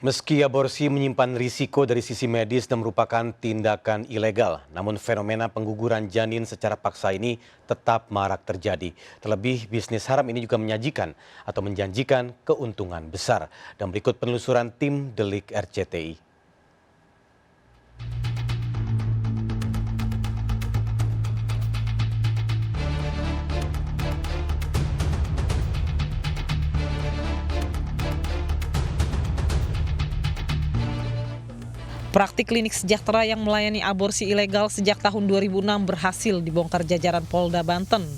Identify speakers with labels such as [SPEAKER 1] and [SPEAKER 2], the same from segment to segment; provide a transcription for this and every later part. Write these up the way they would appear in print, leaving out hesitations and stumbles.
[SPEAKER 1] Meski aborsi menyimpan risiko dari sisi medis dan merupakan tindakan ilegal, namun fenomena pengguguran janin secara paksa ini tetap marak terjadi. Terlebih, bisnis haram ini juga menyajikan atau menjanjikan keuntungan besar. Dan berikut penelusuran tim Delik RCTI.
[SPEAKER 2] Praktik klinik sejahtera yang melayani aborsi ilegal sejak tahun 2006 berhasil dibongkar jajaran Polda Banten.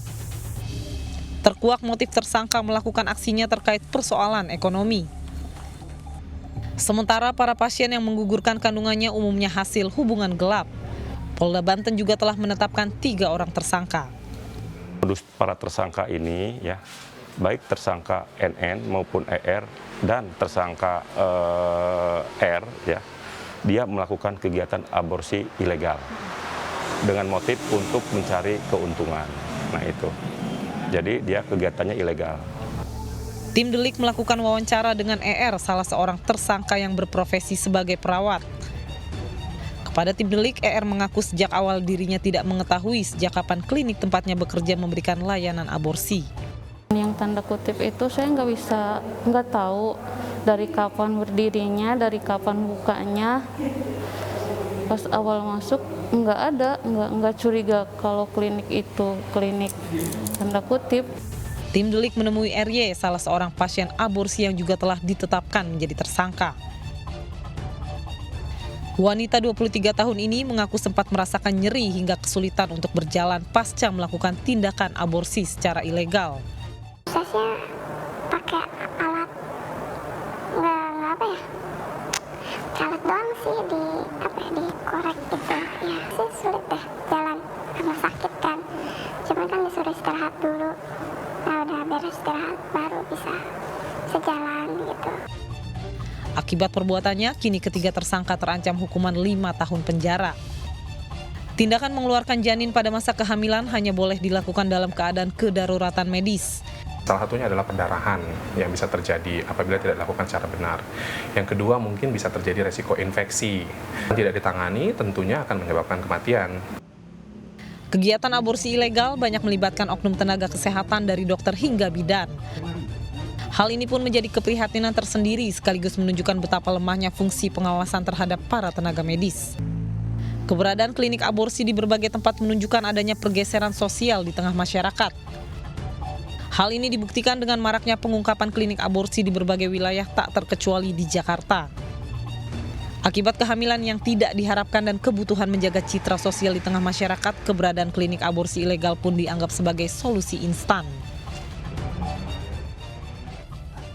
[SPEAKER 2] Terkuak motif tersangka melakukan aksinya terkait persoalan ekonomi. Sementara para pasien yang menggugurkan kandungannya umumnya hasil hubungan gelap. Polda Banten juga telah menetapkan 3 orang tersangka.
[SPEAKER 3] Modus para tersangka ini ya, baik tersangka NN maupun ER dan tersangka R ya, dia melakukan kegiatan aborsi ilegal dengan motif untuk mencari keuntungan. Nah itu, jadi dia kegiatannya ilegal.
[SPEAKER 2] Tim Delik melakukan wawancara dengan ER, salah seorang tersangka yang berprofesi sebagai perawat. Kepada tim Delik, ER mengaku sejak awal dirinya tidak mengetahui sejak kapan klinik tempatnya bekerja memberikan layanan aborsi.
[SPEAKER 4] Yang tanda kutip itu saya nggak tahu dari kapan berdirinya, dari kapan bukanya. Pas awal masuk nggak curiga kalau klinik itu klinik tanda kutip.
[SPEAKER 2] Tim Delik menemui RY, salah seorang pasien aborsi yang juga telah ditetapkan menjadi tersangka. Wanita 23 tahun ini mengaku sempat merasakan nyeri hingga kesulitan untuk berjalan pasca melakukan tindakan aborsi secara ilegal.
[SPEAKER 5] Prosesnya pakai alat nggak apa ya, alat doang sih dikorek gitu ya, sih sulit deh jalan karena sakit kan, cuman kan disuruh istirahat dulu, nah udah beres istirahat baru bisa sejalan gitu.
[SPEAKER 2] Akibat perbuatannya, kini ketiga tersangka terancam hukuman 5 tahun penjara. Tindakan mengeluarkan janin pada masa kehamilan hanya boleh dilakukan dalam keadaan kedaruratan medis.
[SPEAKER 6] Salah satunya adalah perdarahan yang bisa terjadi apabila tidak dilakukan secara benar. Yang kedua mungkin bisa terjadi resiko infeksi. Tidak ditangani tentunya akan menyebabkan kematian.
[SPEAKER 2] Kegiatan aborsi ilegal banyak melibatkan oknum tenaga kesehatan dari dokter hingga bidan. Hal ini pun menjadi keprihatinan tersendiri sekaligus menunjukkan betapa lemahnya fungsi pengawasan terhadap para tenaga medis. Keberadaan klinik aborsi di berbagai tempat menunjukkan adanya pergeseran sosial di tengah masyarakat. Hal ini dibuktikan dengan maraknya pengungkapan klinik aborsi di berbagai wilayah tak terkecuali di Jakarta. Akibat kehamilan yang tidak diharapkan dan kebutuhan menjaga citra sosial di tengah masyarakat, keberadaan klinik aborsi ilegal pun dianggap sebagai solusi instan.